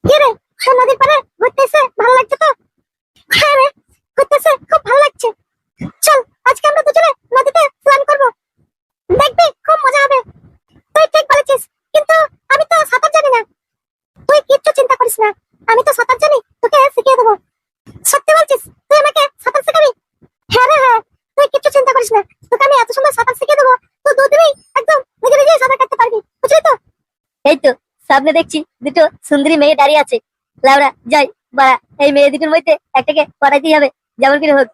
কি রে, নদীর পাড়ে ঘুরতেছে, ভালো লাগছে তো? হ্যাঁ রে, ঘুরতেছে, খুব ভালো লাগছে। চল, আজকে আমরা দুজনে নদীতে স্নান করব, দেখবি খুব মজা হবে। তুই ঠিক বলেছিস, কিন্তু আমি তো সাঁতার জানি না। তুই কিচ্ছু চিন্তা করিস না, আমি তো সাঁতার জানি, তোকে শিখিয়ে দেবো। সত্যি বলছিস, তুই আমাকে সাঁতার শেখাবি? হ্যাঁ রে হ্যাঁ, তুই কিচ্ছু চিন্তা করিস না, তোকে আমি এত সুন্দর সাঁতার শিখিয়ে দেবো, তুই দুদিনেই একদম নিজে নিজেই সাঁতার কাটতে পারবি, বুঝলি তো? এই তো সামনে দেখছি দুটো সুন্দরী মেয়ে দাঁড়িয়ে আছে। লাউরা যাই, বা এই মেয়ে দুটোর মধ্যে একটাকে পড়াইতেই হবে, যেমন করে হোক।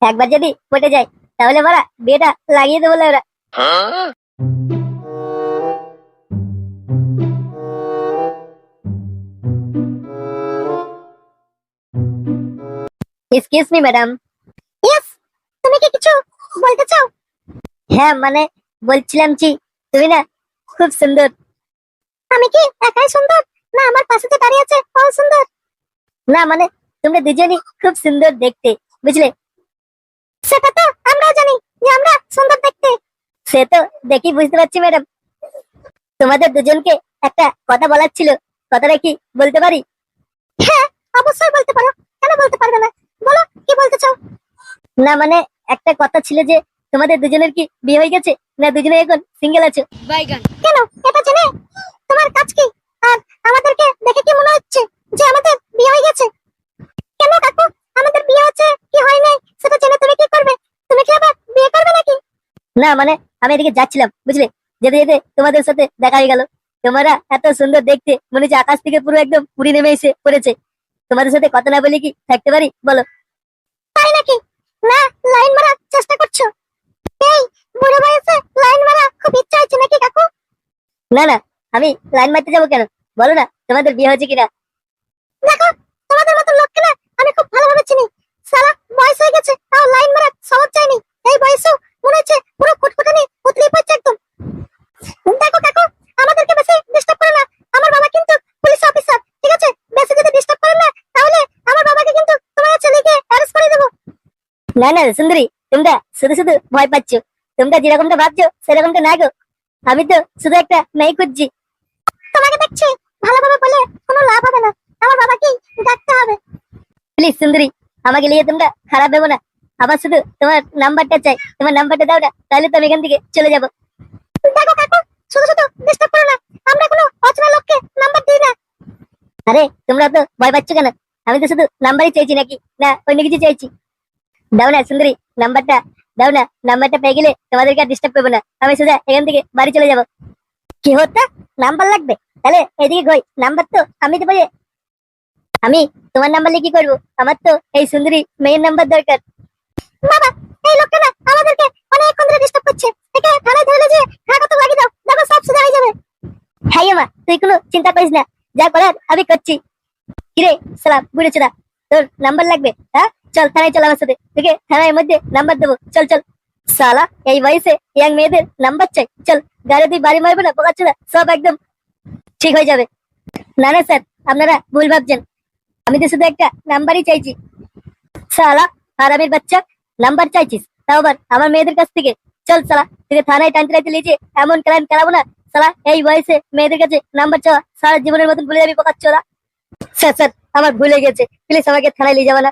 একবার যদি পটে যায় তাহলে বাড়া বিয়েটা লাগিয়ে দেবো লাউরা। Excuse me madam. ইয়েস, তুমি কি কিছু বলতে চাও? হ্যাঁ মানে বলছিলাম কি, তুমি না খুব সুন্দর। আমি কি একাই সুন্দর, না আমার পাশে যে দাঁড়িয়ে আছে ও সুন্দর? না মানে তোমরা দুজনই খুব সুন্দর দেখতে, বুঝলে? সেটা তো আমরাও জানি যে আমরা সুন্দর দেখতে। সে তো দেখি বুঝতে পারছি ম্যাডাম। তোমাদের দুজনকে একটা কথা বলার ছিল, কথাটা কি বলতে পারি? হ্যাঁ, অবশ্যই বলতে পারো, কেন বলতে পারবে না? বলো, কি বলতে চাও? না মানে একটা কথা ছিল যে তোমাদের দুজনের কি বিয়ে হয়ে গেছে, না দুজনে এখন সিঙ্গেল আছো? কেন, এটা জেনে তোমার কাজ কি? আর আমাদেরকে দেখে কি মনে হচ্ছে যে আমাদের বিয়ে হয়ে গেছে? কেন কাকু, আমাদের বিয়ে হচ্ছে কি হয় নাই সেটা জেনে তুমি কি করবে? তুমি কি আবার বিয়ে করবে নাকি? না মানে আমি এদিকে যাচ্ছিলাম, বুঝলে, যেতে যেতে তোমাদের সাথে দেখা হয়ে গেল। তোমরা এত সুন্দর দেখতে, মনে হচ্ছে আকাশ থেকে পুরো একদম পুরি নেমে এসে পড়েছে। তোমাদের সাথে কথা না বলে কি থাকতে পারি বলো? তাই নাকি? না, লাইন মারার চেষ্টা করছো? এই বুড়ো বয়সে লাইন মারা খুব ইচ্ছা হচ্ছে নাকি কাকু? না না, আমি লাইন মারতে যাবো কেন? বলো না তোমাদের বিয়ে হয়েছে কিনা। দেখো, তোমাদের মতো লোককে না আমি খুব ভালোভাবে চিনি। সারা বয়স হয়ে গেছে তাও লাইন মারা সহজ যায়নি। এই বয়সেও মনে হচ্ছে পুরো কুটকুটানি উতলে পড়ছে একদম। দেখো কাকু, আমাদেরকে বেশি ডিস্টার্ব করো না। আমার বাবা কিন্তু পুলিশ অফিসার, ঠিক আছে? বেশি যদি ডিস্টার্ব করেন না তাহলে আমার বাবাকে কিন্তু তোমার ছেলেকে অ্যারেস্ট করে দেবো। না না সুন্দরী, তোমরা শুধু শুধু ভয় পাচ্ছ। তোমরা যেরকমটা ভাবছো সেরকমটা না গো। আমি তো শুধু একটা মেয়ে খুঁজছি। তোমাকে দেখছি ভালোভাবে বলে কোনো লাভ হবে না, আমার বাবাকেই ডাকতে হবে। প্লিজ সুন্দরী, আমাকে নিয়ে তোমরা খারাপ ভেবো না। আমার শুধু তোমার নাম্বারটা চাই, তোমার নাম্বারটা দাও না, তাহলে তো আমি এখান থেকে চলে যাবো। দেখো কাকু, শুধু শুধু ডিস্টার্ব করো না, আমরা কোনো অচেনা লোককে নাম্বার দিই না। আরে তোমরা তো ভয় পাচ্ছ কেন? আমি তো শুধু নাম্বারই চাইছি, নাকি না অন্য কিছু চাইছি? দাও না সুন্দরী, নাম্বারটা দাও না। নাম্বারটা পেয়ে গেলে তোমাদেরকে আর ডিস্টার্ব করবো না, আমি সোজা এখান থেকে বাড়ি চলে যাবো। কি হচ্ছে? নাম্বার লাগবে? তাহলে এদিকে কই নাম্বার, তো আমি তো পাই। আমি তোমার নাম্বার নিয়ে কি করবো? আমার তো এই সুন্দরী মেয়ের নাম্বার দরকার। বাবা, এই লোকটা না আমাদেরকে অনেকক্ষণ ধরে ডিস্টার্ব করছে। একে থানায় ধরে যে কাগজ লাগিয়ে দাও, দেখো সব সোজা হয়ে যাবে। হ্যাঁ মা, তুই কোনো চিন্তা করিস না, যা করার আমি করছি। কিরে সালাম বুড়েছে না, তোর নাম্বার লাগবে? হ্যাঁ চল থানায় চল আমার সাথে, তোকে থানার মধ্যে নাম্বার দেবো, চল চল। সালা এই বয়সে ইয়াং মেয়েদের নাম্বার চাই? চল, গাড়ি তুই বাড়ি মারবে না বোকাচ্ছরা, সব একদম ঠিক হয়ে যাবে। না না স্যার, আপনারা ভুল ভাবছেন, আমি তো শুধু একটা নাম্বারই চাইছি। শালা হারামির বাচ্চা, নাম্বার চাইছিস তাও আবার আমার মেয়েদের কাছ থেকে? চল শালা, তোকে থানায় টানতে টানতে লিখে এমন ক্রাইম চালাবো না। শালা এই বয়সে মেয়েদের কাছে নাম্বার চাওয়া সারা জীবনের মতন ভুলে যাবি বোকাচ্ছরা। স্যার স্যার, আমার ভুল হয়ে গেছে, প্লিজ আমাকে থানায় নিয়ে যাবে না।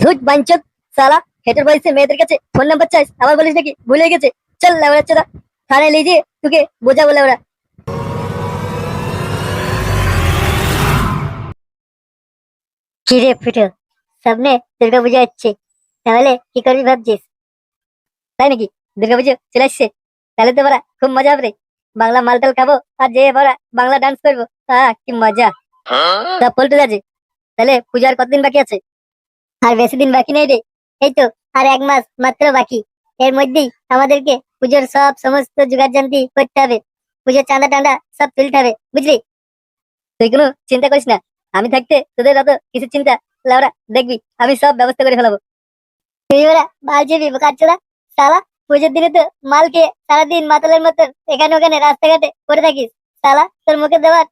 ধুত বাঞ্চত, শালা হেঁটের বয়সে মেয়েদের কাছে ফোন নাম্বার চাইস, আবার বলিস নাকি ভুল হয়ে গেছে? চল লেবড়া চোদা, থানায় নিয়ে যেয়ে তোকে বোঝাবো লেবড়া। কিরে ফুটো, সামনে দুর্গা পুজো হচ্ছে, তাহলে কি করবি ভাবছিস? তাই নাকি? দুর্গাপুজো চলে আসছে, তাহলে তো বড়া খুব মজা হবে রে। বাংলা মালটাল খাবো আর যে বড়া বাংলা ডান্স করবো, কি মজা। তা পল্টু যাচ্ছে, তাহলে পূজার কতদিন বাকি আছে? আর বেশি দিন বাকি নেই রে, এই তো আর 1 মাস মাত্র বাকি। এর মধ্যেই আমাদেরকে পুজোর সব সমস্ত জোগাড় জান্তি করতে হবে, পুজোর চাঁদা টান্দা সব তুলতে হবে, বুঝলি? তুই কোনো চিন্তা করিস না, আমি থাকতে তোদের অত কিছু চিন্তা, লাউরা দেখবি আমি সব ব্যবস্থা করে ফেলাবো। তুই ওরা বাল চেবি বোকাচ্ছরা, শালা পুজোর দিনে তো মাল খেয়ে সারাদিন মাতালের মতন এখানে ওখানে রাস্তাঘাটে পড়ে থাকিস। শালা তোর মুখে দেওয়ার,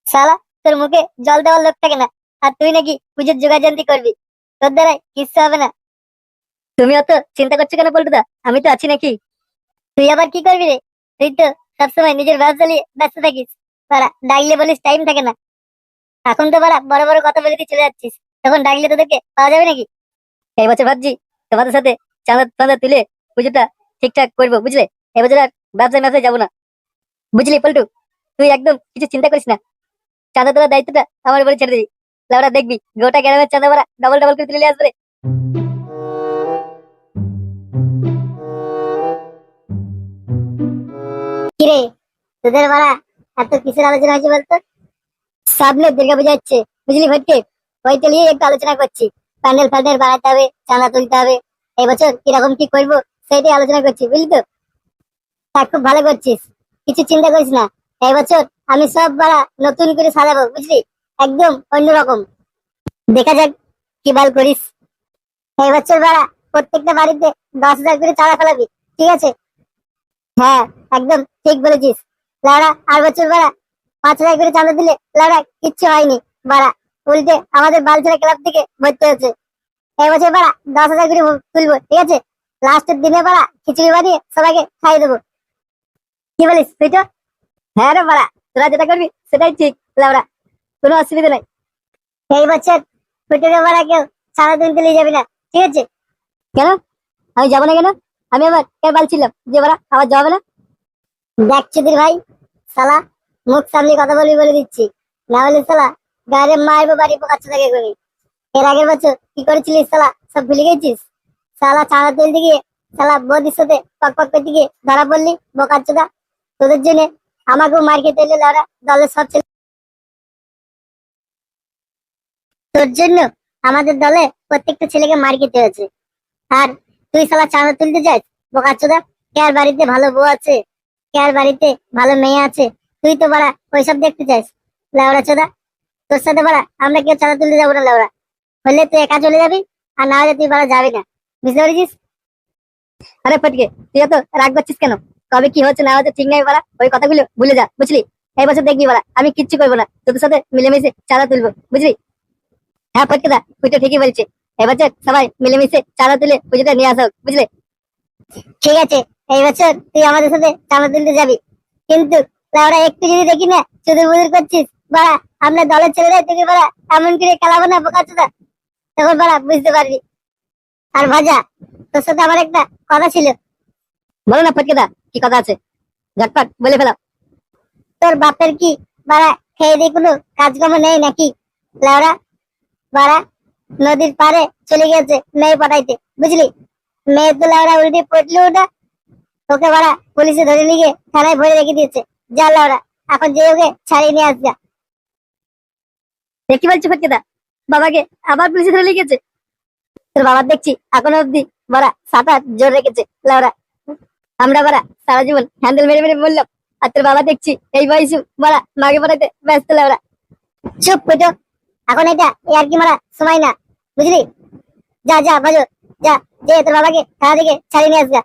শালা তোর মুখে জল দেওয়ার লোক থাকে না, আর তুই নাকি পুজোর যোগাযান্তি করবি? তোর দ্বারাই কিচ্ছু হবে না। তুমি অত চিন্তা করছো কেন পল্টুদা, আমি তো আছি নাকি? তুই আবার কি করবি রে? তুই তো সবসময় নিজের ব্যবসা নিয়ে ব্যস্ত থাকিস, তারা ডাকলে বলিস টাইম থাকে না। এখন তো বাড়া বড় বড় কথা বলে দিয়ে চলে যাচ্ছিস, তখন ডাকলে তোদেরকে পাওয়া যাবে নাকি? এই বছর ভাবছি তোমাদের সাথে চাঁদা চাঁদা তুলে পুজোটা ঠিকঠাক করবো, বুঝলে? এবছর আর ব্যবসায় ব্যবসায় যাবো না, বুঝলি পল্টু? তুই একদম কিছু চিন্তা করিস না, চাঁদা তোলার দায়িত্বটা আমার উপরে ছেড়ে দিবি। লাউরা দেখবি গোটা গ্রামের চাঁদা মারা ডবল ডবল করে তুলে নিয়ে আসবে রে। কিরে, তোদের বাড়া এত কিসের আলোচনা হয়েছে বলতো? সামনে দুর্গাপূজা হচ্ছে, বুঝলি ভটকে? ওইটা নিয়ে একটু আলোচনা করছি। প্যান্ডেল ফ্যান্ডেল বানাতে হবে, চাঁদা তুলতে হবে, এবছর কিরকম কি করবো সেটাই আলোচনা করছি, বুঝলি তো? তা খুব ভালো করছিস, কিছু চিন্তা করিস না। এই বছর আমি সব বাড়া নতুন করে সাজাবো, বুঝলি? একদম অন্যরকম। দেখা যাক কি বাল করিস। এই বছর বাড়া প্রত্যেকটা বাড়িতে 10,000 করে চাঁদা ফেলাবি, ঠিক আছে? হ্যাঁ, একদম ঠিক বলেছিস। লাউড়া আর বছর বাড়া 5,000 করে চাঁদা দিলে লাউড়া কিচ্ছু হয়নি বাড়া, উল্টে আমাদের বালছেড়া ক্লাব থেকে ভর্তি হচ্ছে। এই বছর বাড়া 10,000 করে তুলবো, ঠিক আছে? লাস্টের দিনে বাড়া খিচুড়ি বানিয়ে সবাইকে খাইয়ে দেবো। কি বলিস তুই তো? হ্যাঁ রে বাড়া, তোরা যেটা করবি সেটাই ঠিক লাউড়া, কোনো অসুবিধা নাই। এই বছর ফুটুকে বাড়া কেউ চাঁদা তুলতে নিয়ে যাবি না, ঠিক আছে? কেন আমি যাবো না কেন? আমি আবার কে বলছিলাম যে বাড়া আবার যাবে না? দেখ চুদির ভাই, শালা মুখ সামনে কথা বলবি বলে দিচ্ছি, না হলে শালা গায়ে মারবো বাড়ি পোকাচ্ছে থাকে করে। এর আগের বছর কি করেছিলিস শালা সব ভুলে গেছিস? শালা চাঁদা তুলতে গিয়ে শালা বৌদির সাথে পক পক করতে গিয়ে ধরা পড়লি বোকাচ্চোদা। তোদের জন্য আমাকেও মার খেতে এলে লাউড়া, দলের সব ছেলে। তোর জন্য আমাদের দলে প্রত্যেকটা ছেলেকে মার খেতে হয়েছে, আর তুই শালা চাঁদা তুলতে যাস বোকাচ্চোদা? কার বাড়িতে ভালো বউ আছে, কার বাড়িতে ভালো মেয়ে আছে, তুই তো বাড়া ওইসব দেখতে চাস লাউড়া চোদা। তোর সাথে বাড়া আমরা কেউ চাঁদা তুলতে যাবো না লাউড়া, হলে তুই একা চলে যাবি, আর না হলে তুই বাড়া যাবি না, বুঝতে পেরেছিস? আরে ফটকে, তুই এত রাগ করছিস কেন? কবে কি হচ্ছে না হচ্ছে ঠিক নাই বাড়া, ওই কথাগুলো ভুলে যা, বুঝলি? এই বছর দেখবি বাড়া আমি কিচ্ছু করবো না, তোদের সাথে মিলেমিশে চাঁদা তুলবো, বুঝলি? হ্যাঁ ফটকে দা, তুই তো ঠিকই বলছিস, এবছর সবাই মিলেমিশে চাঁদা তুলে পুজোটা নিয়ে আসা হোক, বুঝলে? ঠিক আছে, এই বছর তুই আমাদের সাথে চাঁদা তুলতে যাবি, কিন্তু লাউড়া একটু যদি দেখি না চুদুর বুদুর করছিস বাড়া, আমরা দলের ছেলেরা তোকে বাড়া এমন করে খেলাবো না বোকাচ্চোদা, তখন বাড়া বুঝতে পারবি। আর ভাজা, তোর সাথে আমার একটা কথা ছিল। বলো না ফটকে দা, কি কথা আছে? ঝটপট বলে ফেলাও। তোর বাপের কি বাড়া খেয়ে দিয়ে কোনো কাজকর্ম নেই নাকি লাউড়া? বাড়া নদীর পাড়ে চলে গেছে মেয়ে পটাইতে, বুঝলি? মেয়ে তো লাউড়া উল্টে পড়লো ওটা, ওকে বাড়া পুলিশে ধরে নিয়ে গিয়ে থানায় ভরে রেখে দিয়েছে। যা লাউড়া, এখন যে ওকে ছাড়িয়ে নিয়ে আসবে। এ কি বলছো ফটকে দা, বাবাকে আবার পুলিশে ধরে লিখেছে? তোর বাবার দেখছি এখনো অব্দি বাড়া সাঁতার জোর রেখেছে লাউরা, আমরা বাড়া সারা জীবন হ্যান্ডেল মেরে মেরে বললাম, আর তোর বাবা দেখছি এই বয়সে বাড়া মাকে পড়াইতে ব্যস্ত লাউরা। চুপ পেটো, এখন এটা আর কি মারা সময় না, বুঝলি? যা যা বাজো, যা যে তোর বাবাকে থানা থেকে ছাড়িয়ে নিয়ে আসবে।